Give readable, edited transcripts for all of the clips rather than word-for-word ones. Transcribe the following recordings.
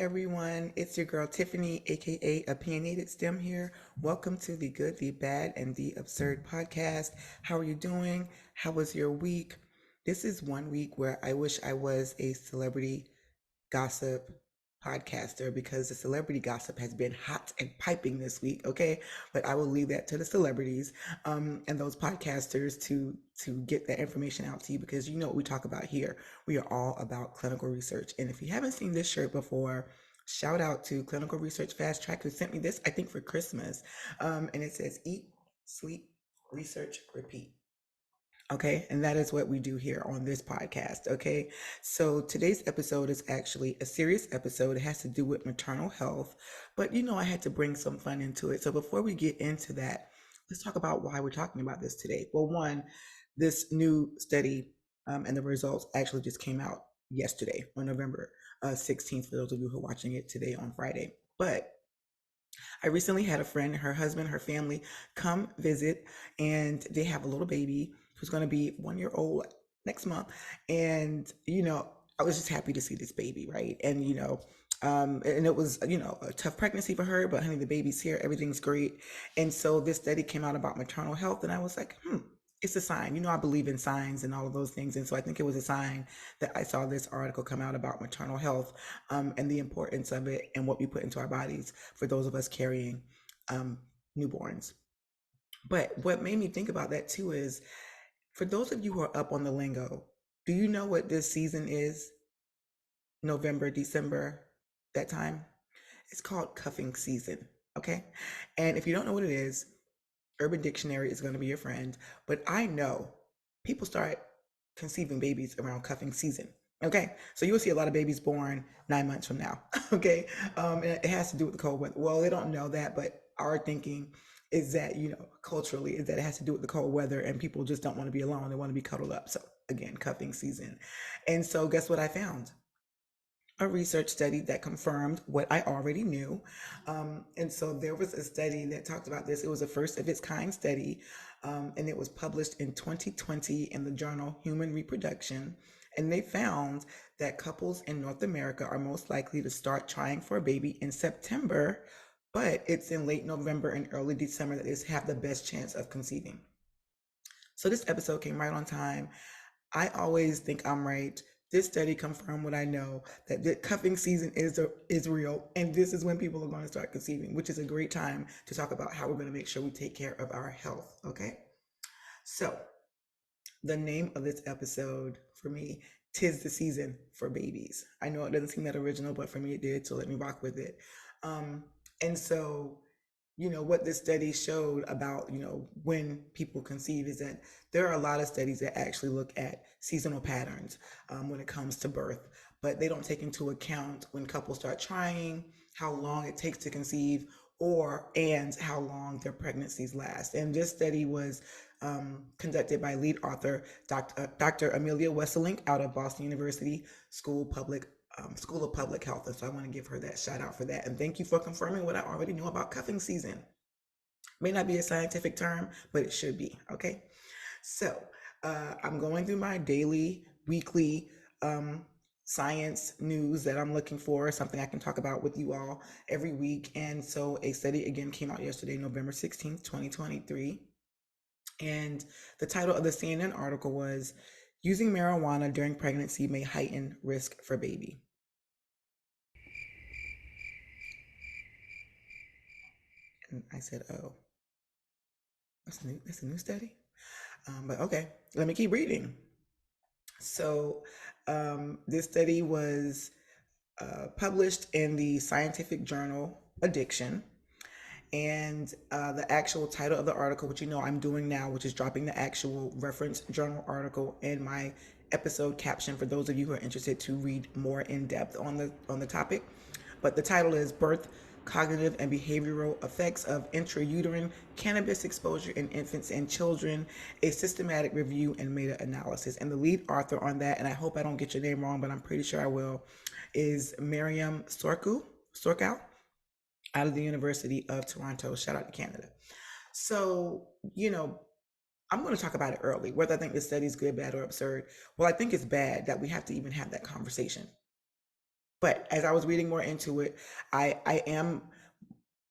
everyone. It's your girl Tiffany, aka Opinionated STEM here. Welcome to the Good, the Bad, and the Absurd podcast. How are you doing? How was your week? This is one week where I wish I was a celebrity gossip podcaster because the celebrity gossip has been hot and piping this week. Okay, but I will leave that to the celebrities and those podcasters to get that information out to you because you know what we talk about here. We are all about clinical research, and if you haven't seen this shirt before. Shout out to Clinical Research Fast Track who sent me this, I think, for Christmas. And it says, Eat, Sleep, Research, Repeat. Okay, and that is what we do here on this podcast. Okay, so today's episode is actually a serious episode. It has to do with maternal health, but I had to bring some fun into it. So before we get into that, let's talk about why we're talking about this today. Well, one, this new study and the results actually just came out yesterday on November 16th, for those of you who are watching it today on Friday. But I recently had a friend, her husband, her family come visit, and they have a little baby who's going to be 1 year old next month. And, I was just happy to see this baby, right? And, and it was, a tough pregnancy for her, but honey, the baby's here, everything's great. And so this study came out about maternal health, and I was like, it's a sign. I believe in signs and all of those things. And so I think it was a sign that I saw this article come out about maternal health and the importance of it and what we put into our bodies for those of us carrying um, newborns. But what made me think about that too is for those of you who are up on the lingo, do you know what this season is? November, December, that time? It's called cuffing season. Okay. And if you don't know what it is, Urban Dictionary is going to be your friend. But I know people start conceiving babies around cuffing season. Okay, so you'll see a lot of babies born 9 months from now. Okay, and it has to do with the cold weather. Well, they don't know that, but our thinking is that culturally is that it has to do with the cold weather, and people just don't want to be alone; they want to be cuddled up. So again, cuffing season. And so, guess what I found? A research study that confirmed what I already knew. And so there was a study that talked about this. It was a first of its kind study, and it was published in 2020 in the journal Human Reproduction. And they found that couples in North America are most likely to start trying for a baby in September, but it's in late November and early December that they have the best chance of conceiving. So this episode came right on time. I always think I'm right. This study confirmed what I know, that the cuffing season is real, and this is when people are going to start conceiving, which is a great time to talk about how we're going to make sure we take care of our health. Okay, so the name of this episode for me, "Tis the Season for Babies." I know it doesn't seem that original, but for me it did, so let me rock with it. And so what this study showed about when people conceive is that there are a lot of studies that actually look at seasonal patterns when it comes to birth, but they don't take into account when couples start trying, how long it takes to conceive, and how long their pregnancies last. And this study was conducted by lead author Dr. Amelia Wesselink out of Boston University School of Public Health. And so I want to give her that shout out for that. And thank you for confirming what I already knew about cuffing season. May not be a scientific term, but it should be. Okay. So I'm going through my daily, weekly science news that I'm looking for, something I can talk about with you all every week. And so a study again came out yesterday, November 16th, 2023. And the title of the CNN article was "Using Marijuana During Pregnancy May Heighten Risk for Baby." And I said, "Oh, that's a new study." But okay, let me keep reading. So, this study was published in the scientific journal Addiction. And the actual title of the article, which I'm doing now, which is dropping the actual reference journal article in my episode caption for those of you who are interested to read more in depth on the topic. But the title is "Birth, Cognitive and Behavioral Effects of Intrauterine Cannabis Exposure in Infants and Children, a Systematic Review and Meta-Analysis." And the lead author on that, and I hope I don't get your name wrong, but I'm pretty sure I will, is Miriam Sorkow out of the University of Toronto. Shout out to Canada. So, I'm going to talk about it early, whether I think this study is good, bad, or absurd. Well, I think it's bad that we have to even have that conversation. But as I was reading more into it, I, I am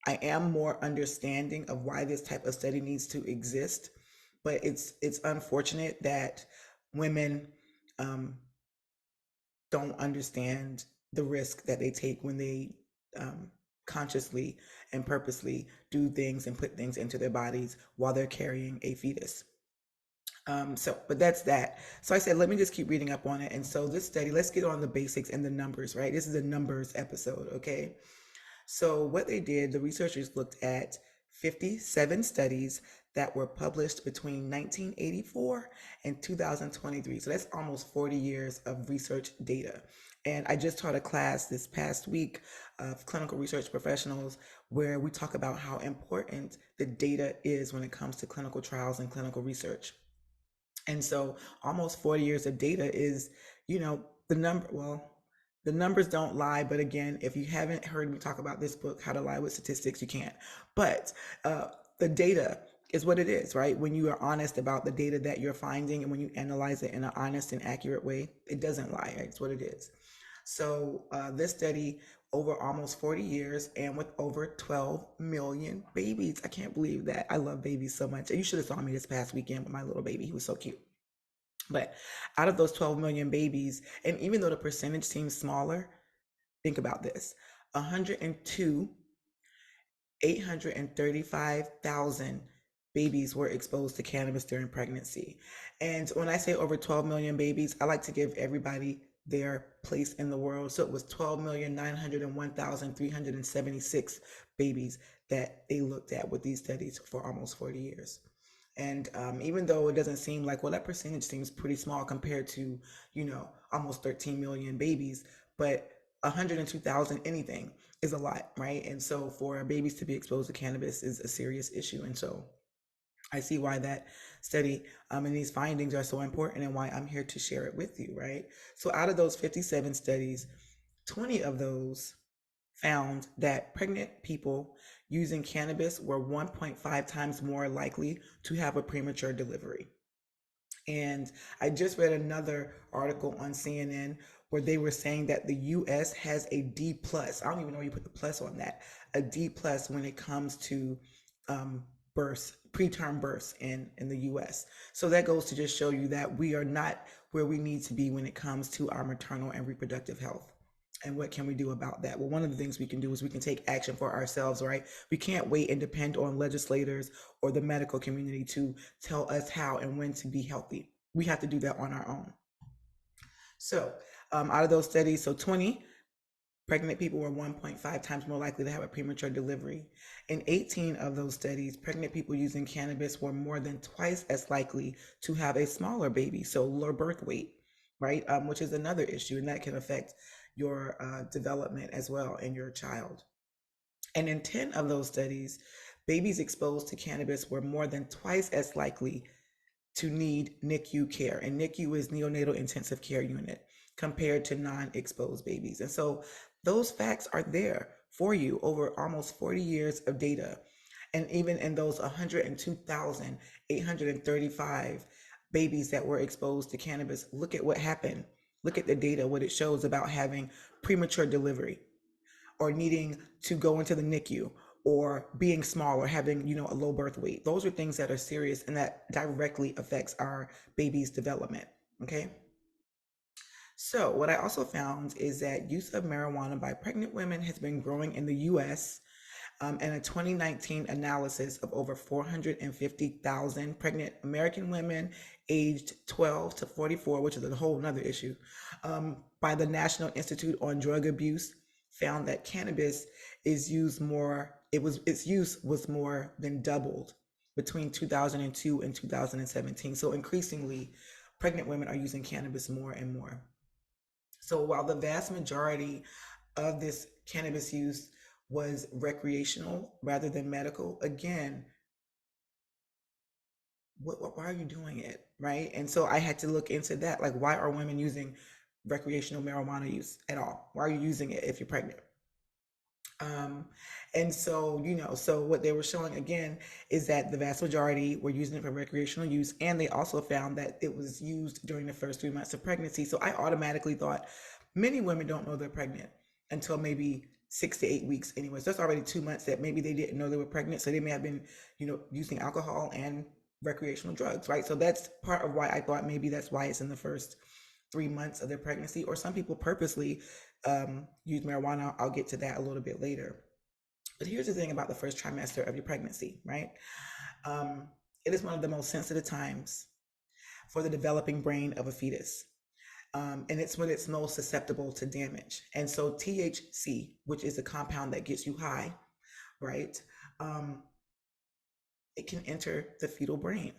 I am more understanding of why this type of study needs to exist. But it's unfortunate that women um, don't understand the risk that they take when they um, consciously and purposely do things and put things into their bodies while they're carrying a fetus. But that's that. So I said, let me just keep reading up on it. And so this study, let's get on the basics and the numbers, right? This is a numbers episode, okay? So what they did, the researchers looked at 57 studies that were published between 1984 and 2023. So that's almost 40 years of research data. And I just taught a class this past week of clinical research professionals where we talk about how important the data is when it comes to clinical trials and clinical research. And so almost 40 years of data is, the number, well, the numbers don't lie. But again, if you haven't heard me talk about this book, How to Lie with Statistics, you can't. But uh, the data is what it is, right? When you are honest about the data that you're finding and when you analyze it in an honest and accurate way, it doesn't lie. Right? It's what it is. So this study over almost 40 years and with over 12 million babies. I can't believe that. I love babies so much. You should have saw me this past weekend with my little baby. He was so cute. But out of those 12 million babies, and even though the percentage seems smaller, think about this: 102 835,000 babies were exposed to cannabis during pregnancy. And when I say over 12 million babies, I like to give everybody their place in the world. So it was 12,901,376 babies that they looked at with these studies for almost 40 years. And even though it doesn't seem like, well, that percentage seems pretty small compared to, almost 13 million babies, but 102,000 anything is a lot, right? And so for babies to be exposed to cannabis is a serious issue. And so I see why that study and these findings are so important and why I'm here to share it with you, right? So out of those 57 studies, 20 of those found that pregnant people using cannabis were 1.5 times more likely to have a premature delivery. And I just read another article on CNN where they were saying that the US has a D plus. I don't even know where you put the plus on that. A D plus when it comes to births, preterm births in the US. So that goes to just show you that we are not where we need to be when it comes to our maternal and reproductive health. And what can we do about that? Well, one of the things we can do is we can take action for ourselves, right? We can't wait and depend on legislators or the medical community to tell us how and when to be healthy. We have to do that on our own. So, out of those studies, so 20 pregnant people were 1.5 times more likely to have a premature delivery. In 18 of those studies, pregnant people using cannabis were more than twice as likely to have a smaller baby, so lower birth weight, right? Which is another issue, and that can affect your development as well in your child. And in 10 of those studies, babies exposed to cannabis were more than twice as likely to need NICU care. And NICU is neonatal intensive care unit compared to non-exposed babies. And so those facts are there for you over almost 40 years of data. And even in those 102,835 babies that were exposed to cannabis, look at what happened. Look at the data, what it shows about having premature delivery or needing to go into the NICU or being small or having, a low birth weight. Those are things that are serious and that directly affects our baby's development. Okay. So what I also found is that use of marijuana by pregnant women has been growing in the US. And a 2019 analysis of over 450,000 pregnant American women aged 12 to 44, which is a whole nother issue, by the National Institute on Drug Abuse, found that cannabis is used more, its use was more than doubled between 2002 and 2017. So increasingly, pregnant women are using cannabis more and more. So while the vast majority of this cannabis use was recreational rather than medical, again, why are you doing it, right? And so I had to look into that. Like, why are women using recreational marijuana use at all? Why are you using it if you're pregnant? Um, and so, so what they were showing again is that the vast majority were using it for recreational use, and they also found that it was used during the first 3 months of pregnancy. So I automatically thought many women don't know they're pregnant. until maybe 6 to 8 weeks anyways. That's already 2 months that maybe they didn't know they were pregnant. So they may have been, using alcohol and recreational drugs, right? So that's part of why I thought maybe that's why it's in the first 3 months of their pregnancy. Or some people purposely use marijuana. I'll get to that a little bit later. But here's the thing about the first trimester of your pregnancy, right? Um, it is one of the most sensitive times for the developing brain of a fetus. And it's when it's most susceptible to damage. And so THC, which is a compound that gets you high, right? Um, it can enter the fetal brain,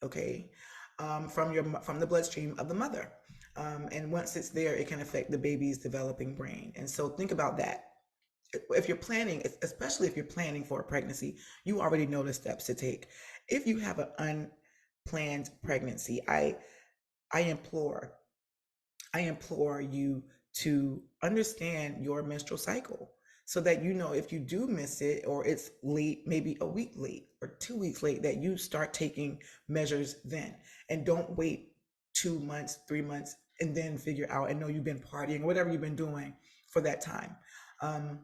okay, from the bloodstream of the mother. And once it's there, it can affect the baby's developing brain. And so think about that. If you're planning, especially if you're planning for a pregnancy, you already know the steps to take. If you have an unplanned pregnancy, I implore I implore you to understand your menstrual cycle so that you know if you do miss it or it's late, maybe a week late or 2 weeks late, that you start taking measures then and don't wait 2 months, 3 months, and then figure out and know you've been partying or whatever you've been doing for that time. Um,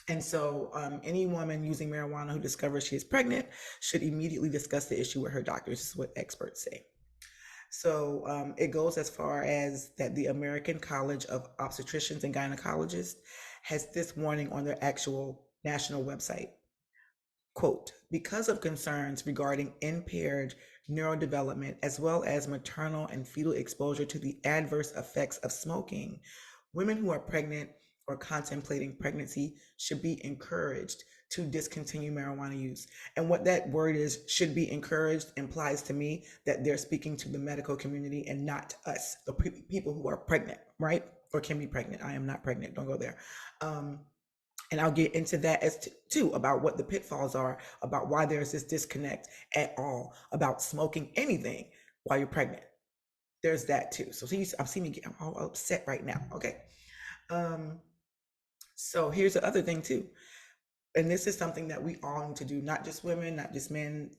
any woman using marijuana who discovers she is pregnant should immediately discuss the issue with her doctor. This is what experts say. So it goes as far as that the American College of Obstetricians and Gynecologists has this warning on their actual national website. Quote, because of concerns regarding impaired neurodevelopment as well as maternal and fetal exposure to the adverse effects of smoking, women who are pregnant or contemplating pregnancy should be encouraged to discontinue marijuana use. And what that word is, should be encouraged, implies to me that they're speaking to the medical community and not us, the people who are pregnant, right? Or can be pregnant. I am not pregnant. Don't go there. And I'll get into that as too about what the pitfalls are, about why there's this disconnect at all about smoking anything while you're pregnant. There's that too. So I'm seeing me get all upset right now. Okay. So here's the other thing too. And this is something that we all need to do, not just women, not just men,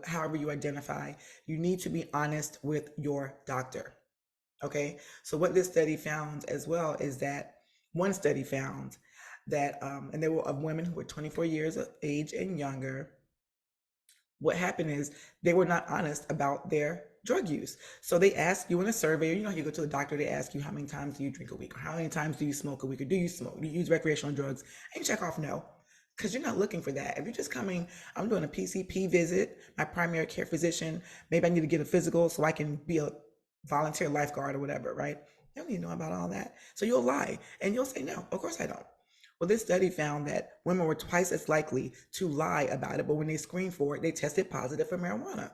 however you identify. You need to be honest with your doctor. Okay. So what this study found as well is that one study found that, and they were of women who were 24 years of age and younger. What happened is they were not honest about their drug use. So they ask you in a survey, you go to the doctor, they ask you how many times do you drink a week, or how many times do you smoke a week, or do you smoke, do you use recreational drugs? And you check off no, because you're not looking for that. If you're just coming, I'm doing a PCP visit, my primary care physician, maybe I need to get a physical so I can be a volunteer lifeguard or whatever, right? You don't need to know about all that. So you'll lie and you'll say, no, of course I don't. Well, this study found that women were twice as likely to lie about it, but when they screened for it, they tested positive for marijuana.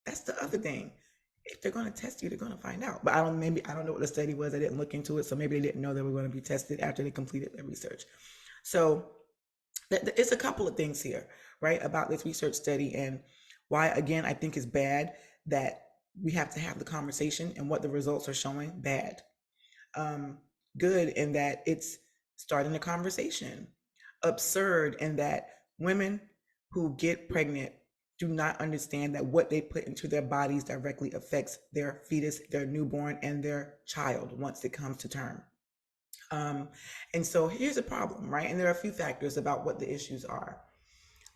That's the other thing. If they're going to test you, they're going to find out. But I don't know what the study was. I didn't look into it, so maybe they didn't know they were going to be tested after they completed their research. So it's a couple of things here, right, about this research study and why, again, I think it's bad that we have to have the conversation and what the results are showing. Bad. Good in that it's starting a conversation. Absurd in that women who get pregnant do not understand that what they put into their bodies directly affects their fetus, their newborn, and their child once it comes to term. And so here's a problem, right? And there are a few factors about what the issues are.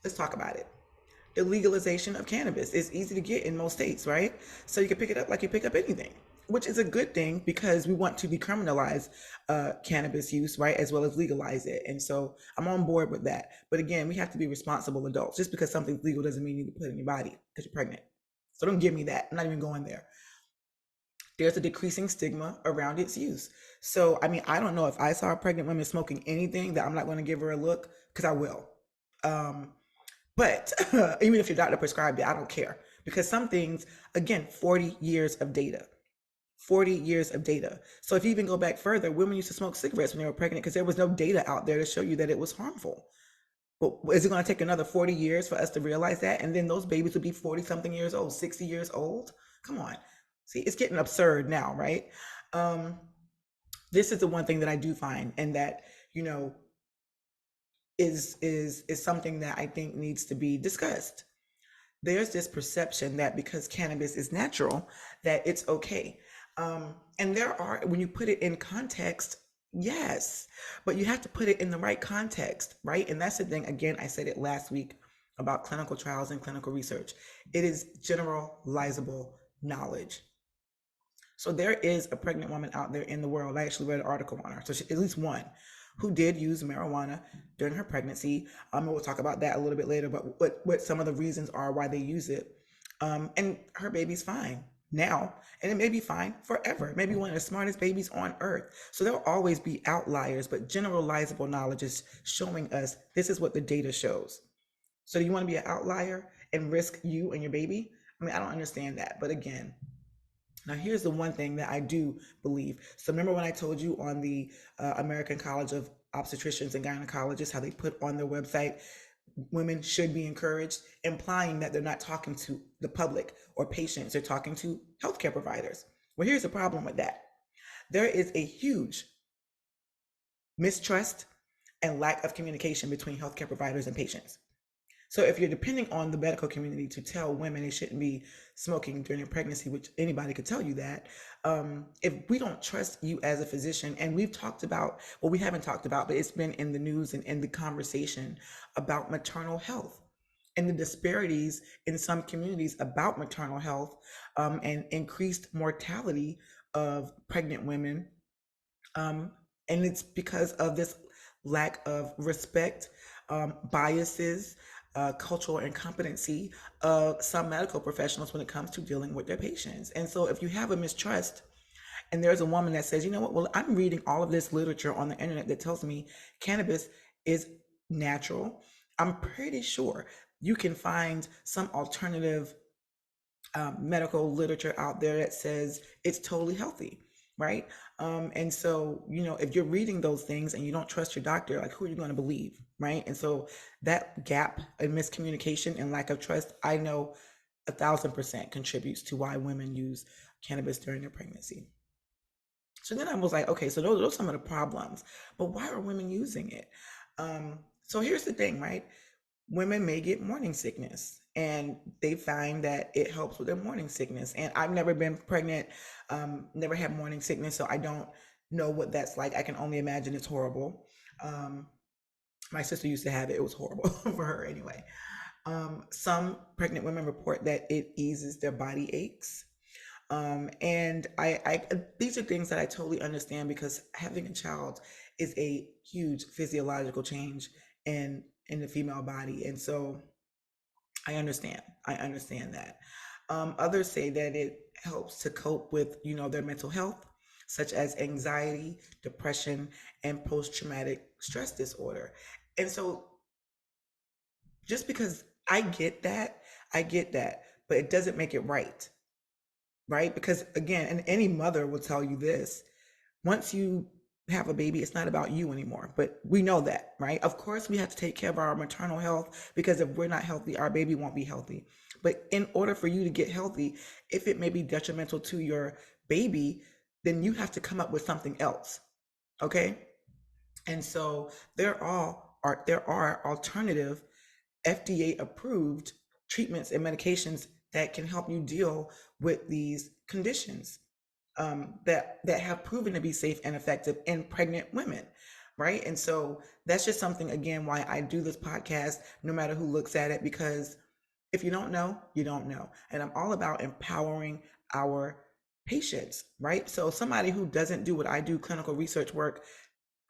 Let's talk about it. The legalization of cannabis is easy to get in most states, right? So you can pick it up like you pick up anything, which is a good thing because we want to decriminalize cannabis use, right, as well as legalize it. And so I'm on board with that. But again, we have to be responsible adults. Just because something's legal doesn't mean you need to put it in your body because you're pregnant. So don't give me that. I'm not even going there. There's a decreasing stigma around its use. So, I mean, I don't know if I saw a pregnant woman smoking anything that I'm not going to give her a look, because I will. But even if your doctor prescribed it, I don't care, because some things, again, 40 years of data. 40 years of data. So if you even go back further, women used to smoke cigarettes when they were pregnant because there was no data out there to show you that it was harmful. But is it going to take another 40 years for us to realize that? And then those babies would be 40 something years old, 60 years old. Come on. See, it's getting absurd now, right? This is the one thing that I do find, and that, is something that I think needs to be discussed. There's this perception that because cannabis is natural, that it's okay. And when you put it in context, Yes, but you have to put it in the right context, right? And that's the thing. Again, I said it last week about clinical trials and clinical research. It is generalizable knowledge. So there is a pregnant woman out there in the world. I actually read an article on her. So she, at least one who did use marijuana during her pregnancy. And we'll talk about that a little bit later, but what some of the reasons are why they use it. And her baby's fine now, and it may be fine forever. It may be one of the smartest babies on earth. So there'll always be outliers, but generalizable knowledge is showing us this is what the data shows. So do you want to be an outlier and risk you and your baby? I mean, I don't understand that. But again, now, here's the one thing that I do believe. So, remember when I told you on the American College of Obstetricians and Gynecologists how they put on their website women should be encouraged, implying that they're not talking to the public or patients, they're talking to healthcare providers. Well, here's the problem with that there is a huge mistrust and lack of communication between healthcare providers and patients. So if you're depending on the medical community to tell women they shouldn't be smoking during their pregnancy, which anybody could tell you that, if we don't trust you as a physician, and we've talked about, well, we haven't talked about, but it's been in the news and in the conversation about maternal health and the disparities in some communities about maternal health and increased mortality of pregnant women, and it's because of this lack of respect, biases, cultural incompetency of some medical professionals when it comes to dealing with their patients. And so, if you have a mistrust, and there's a woman that says, you know what, well, I'm reading all of this literature on the internet that tells me cannabis is natural, I'm pretty sure you can find some alternative medical literature out there that says it's totally healthy, right? And so, if you're reading those things and you don't trust your doctor, like who are you going to believe, right? And so that gap in miscommunication and lack of trust, I know 1,000% contributes to why women use cannabis during their pregnancy. So then I was like, okay, so those are some of the problems, but why are women using it? So here's the thing, right? Women may get morning sickness and they find that it helps with their morning sickness. And I've never been pregnant, never had morning sickness, so I don't know what that's like. I can only imagine it's horrible. Um, my sister used to have it, it was horrible for her anyway. Some pregnant women report that it eases their body aches. And these are things that I totally understand because having a child is a huge physiological change in the female body, and so I understand. I understand that. Others say that it helps to cope with, their mental health, such as anxiety, depression, and post-traumatic stress disorder. And so, just because I get that, but it doesn't make it right? Because again, and any mother will tell you this, once you have a baby, it's not about you anymore. But we know that, right? Of course, we have to take care of our maternal health because if we're not healthy, our baby won't be healthy. But in order for you to get healthy, if it may be detrimental to your baby, then you have to come up with something else. Okay. And so there are alternative FDA approved treatments and medications that can help you deal with these conditions that have proven to be safe and effective in pregnant women, right? And so that's just something again why I do this podcast, no matter who looks at it, because if you don't know, you don't know, and I'm all about empowering our patients, right? So somebody who doesn't do what I do, clinical research work,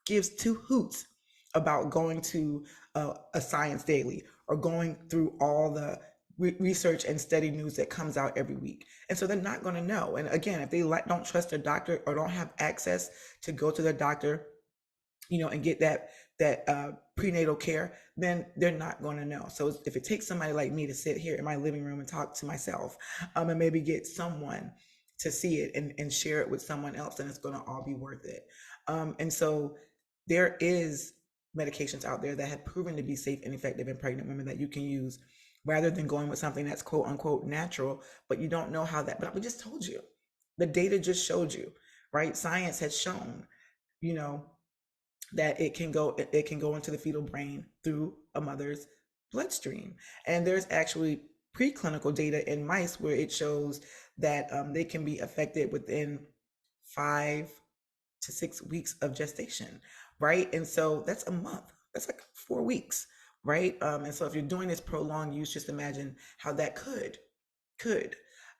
gives two hoots about going to a science daily or going through all the research and study news that comes out every week. And so they're not going to know. And again, if they don't trust their doctor or don't have access to go to their doctor, and get that prenatal care, then they're not going to know. So if it takes somebody like me to sit here in my living room and talk to myself, and maybe get someone to see it and share it with someone else, then it's going to all be worth it. And so there is medications out there that have proven to be safe and effective in pregnant women that you can use rather than going with something that's quote unquote natural, but you don't know how that, but we just told you, the data just showed you, right? Science has shown, you know, that it can go into the fetal brain through a mother's bloodstream. And there's actually preclinical data in mice where it shows that they can be affected within 5 to 6 weeks of gestation, right? And so that's a month. That's like 4 weeks, right? And so if you're doing this prolonged use, just imagine how that could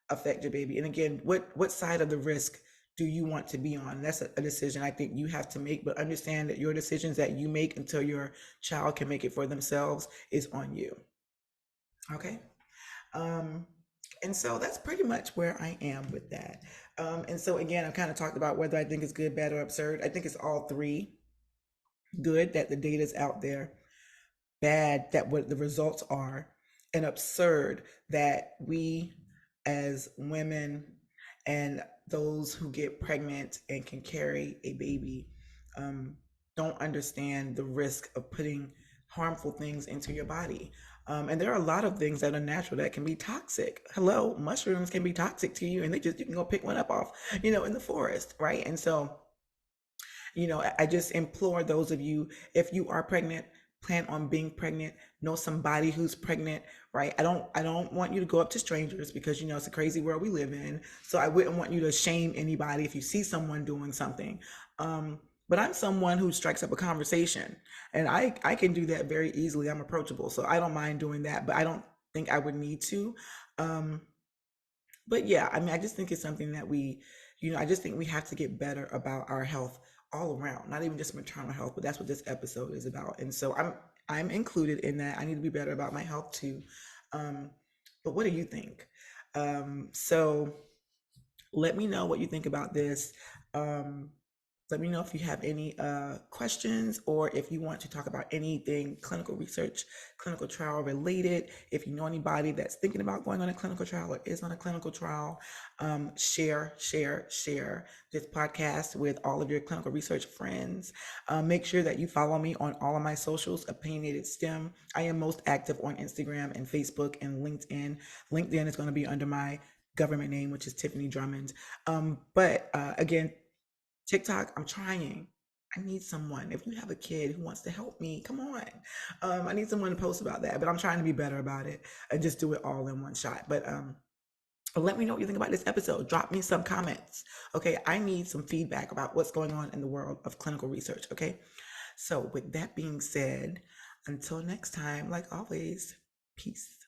affect your baby. And again, what side of the risk do you want to be on? That's a decision I think you have to make, but understand that your decisions that you make until your child can make it for themselves is on you. Okay. Um, and so that's pretty much where I am with that. And so again, I've kind of talked about whether I think it's good, bad, or absurd. I think it's all three. Good that the data is out there, bad that what the results are, and absurd that we as women and those who get pregnant and can carry a baby um, don't understand the risk of putting harmful things into your body. And there are a lot of things that are natural that can be toxic. Hello, mushrooms can be toxic to you, and you can go pick one up off, in the forest, right? And so I just implore those of you, if you are pregnant, plan on being pregnant, know somebody who's pregnant, right? I don't want you to go up to strangers because it's a crazy world we live in. So I wouldn't want you to shame anybody if you see someone doing something. But I'm someone who strikes up a conversation, and I can do that very easily. I'm approachable, so I don't mind doing that, but I don't think I would need to. Um, but yeah, I mean, I just think it's something that I just think we have to get better about our health all around, not even just maternal health, but that's what this episode is about. And so I'm included in that. I need to be better about my health too. Um, but what do you think? So let me know what you think about this. Um, Let me know if you have any questions, or if you want to talk about anything clinical research, clinical trial related. If you know anybody that's thinking about going on a clinical trial or is on a clinical trial, share this podcast with all of your clinical research friends. Make sure that you follow me on all of my socials, Opinionated STEM. I am most active on Instagram and Facebook and LinkedIn. LinkedIn is going to be under my government name, which is Tiffany Drummond. But again, TikTok, I'm trying. I need someone. If you have a kid who wants to help me, come on. I need someone to post about that, but I'm trying to be better about it and just do it all in one shot. But let me know what you think about this episode. Drop me some comments. Okay, I need some feedback about what's going on in the world of clinical research. Okay, so with that being said, until next time, like always, peace.